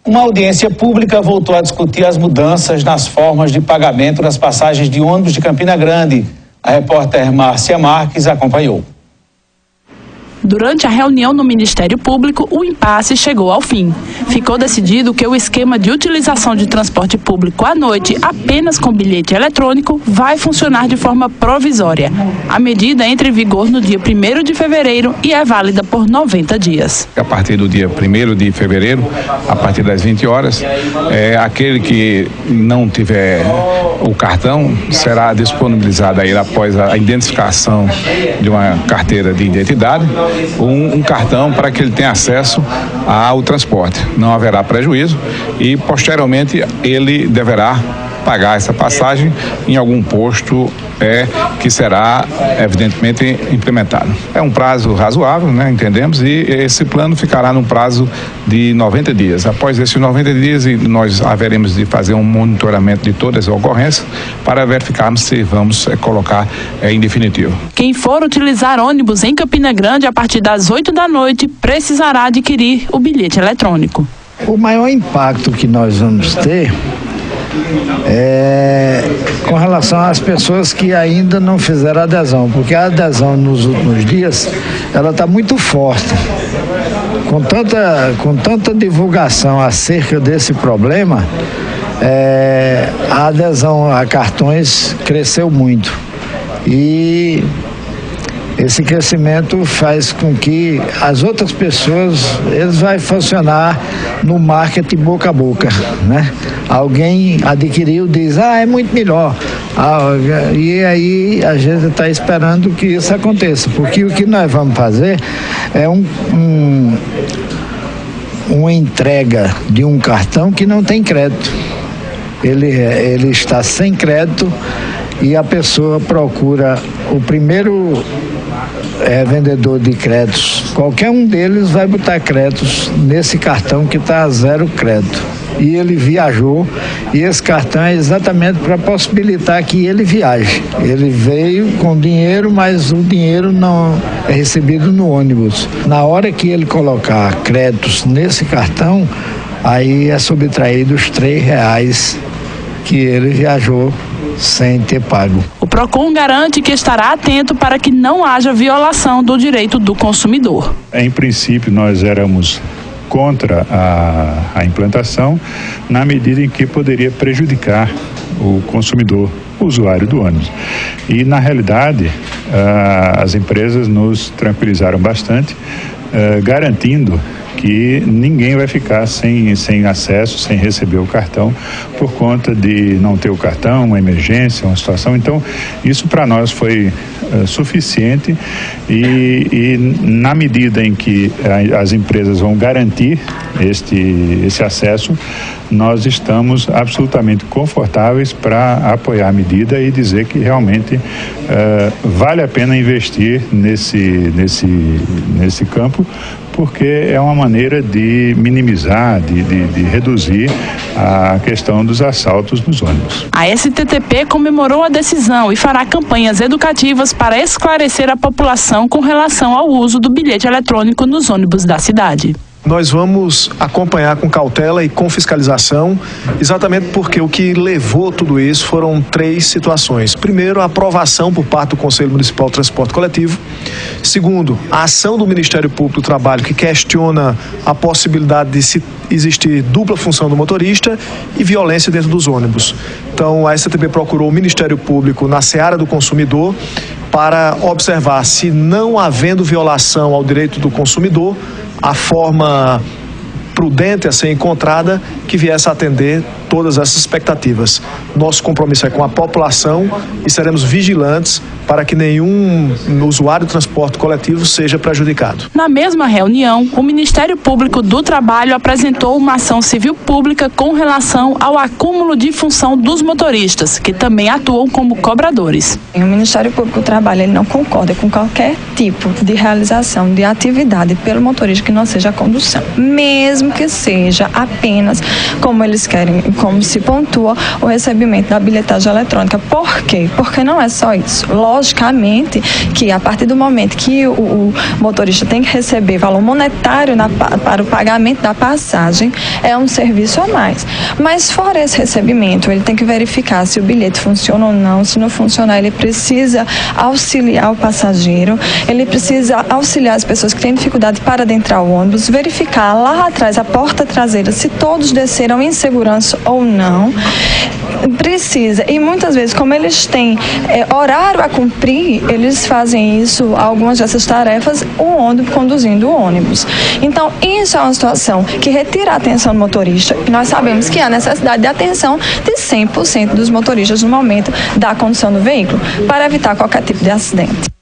Uma audiência pública voltou a discutir as mudanças nas formas de pagamento das passagens de ônibus de Campina Grande. A repórter Márcia Marques acompanhou. Durante a reunião no Ministério Público, o impasse chegou ao fim. Ficou decidido que o esquema de utilização de transporte público à noite apenas com bilhete eletrônico vai funcionar de forma provisória. A medida entra em vigor no dia 1º de fevereiro e é válida por 90 dias. A partir do dia 1º de fevereiro, a partir das 20 horas, aquele que não tiver o cartão será disponibilizado a ele após a identificação de uma carteira de identidade, um cartão para que ele tenha acesso ao transporte. Não haverá prejuízo e, posteriormente, ele deverá pagar essa passagem em algum posto que será, evidentemente, implementado. É um prazo razoável, né, entendemos, e esse plano ficará no prazo de 90 dias. Após esses 90 dias, nós haveremos de fazer um monitoramento de todas as ocorrências para verificarmos se vamos colocar em definitivo. Quem for utilizar ônibus em Campina Grande a partir das 8 da noite precisará adquirir o bilhete eletrônico. O maior impacto que nós vamos ter com relação às pessoas que ainda não fizeram adesão, porque a adesão nos últimos dias ela está muito forte. Com tanta divulgação acerca desse problema, a adesão a cartões cresceu muito e esse crescimento faz com que as outras pessoas, eles vão funcionar no marketing boca a boca, né? Alguém adquiriu, diz, é muito melhor. E aí a gente está esperando que isso aconteça, porque o que nós vamos fazer é uma entrega de um cartão que não tem crédito. Ele está sem crédito e a pessoa procura o primeiro vendedor de créditos. Qualquer um deles vai botar créditos nesse cartão que está a 0 crédito. E ele viajou, e esse cartão é exatamente para possibilitar que ele viaje. Ele veio com dinheiro, mas o dinheiro não é recebido no ônibus. Na hora que ele colocar créditos nesse cartão, aí é subtraído os R$3 que ele viajou sem ter pago. O PROCON garante que estará atento para que não haja violação do direito do consumidor. Em princípio, nós éramos contra a implantação, na medida em que poderia prejudicar o consumidor, o usuário do ônibus. E, na realidade, as empresas nos tranquilizaram bastante, garantindo que ninguém vai ficar sem acesso, sem receber o cartão, por conta de não ter o cartão, uma emergência, uma situação. Então, isso para nós foi suficiente e na medida em que as empresas vão garantir esse acesso, nós estamos absolutamente confortáveis para apoiar a medida e dizer que realmente vale a pena investir nesse campo, porque é uma maneira de minimizar, de reduzir a questão dos assaltos nos ônibus. A STTP comemorou a decisão e fará campanhas educativas para esclarecer a população com relação ao uso do bilhete eletrônico nos ônibus da cidade. Nós vamos acompanhar com cautela e com fiscalização, exatamente porque o que levou tudo isso foram 3 situações. Primeiro, a aprovação por parte do Conselho Municipal de Transporte Coletivo. Segundo, a ação do Ministério Público do Trabalho, que questiona a possibilidade de se existir dupla função do motorista e violência dentro dos ônibus. Então, a STTP procurou o Ministério Público na seara do consumidor para observar se, não havendo violação ao direito do consumidor, a forma prudente a ser encontrada que viesse a atender todas essas expectativas. Nosso compromisso é com a população e seremos vigilantes para que nenhum usuário do transporte coletivo seja prejudicado. Na mesma reunião, o Ministério Público do Trabalho apresentou uma ação civil pública com relação ao acúmulo de função dos motoristas, que também atuam como cobradores. O Ministério Público do Trabalho ele não concorda com qualquer tipo de realização de atividade pelo motorista que não seja a condução, mesmo que seja apenas como eles querem, como se pontua o recebimento da bilhetagem eletrônica. Por quê? Porque não é só isso. Logicamente que a partir do momento que o motorista tem que receber valor monetário para o pagamento da passagem, é um serviço a mais. Mas fora esse recebimento, ele tem que verificar se o bilhete funciona ou não. Se não funcionar, ele precisa auxiliar o passageiro, ele precisa auxiliar as pessoas que têm dificuldade para adentrar o ônibus, verificar lá atrás, a porta traseira, se todos desceram em segurança ou não. Precisa, e muitas vezes, como eles têm horário a cumprir, eles fazem isso, algumas dessas tarefas, conduzindo o ônibus. Então, isso é uma situação que retira a atenção do motorista, e nós sabemos que há necessidade de atenção de 100% dos motoristas no momento da condução do veículo, para evitar qualquer tipo de acidente.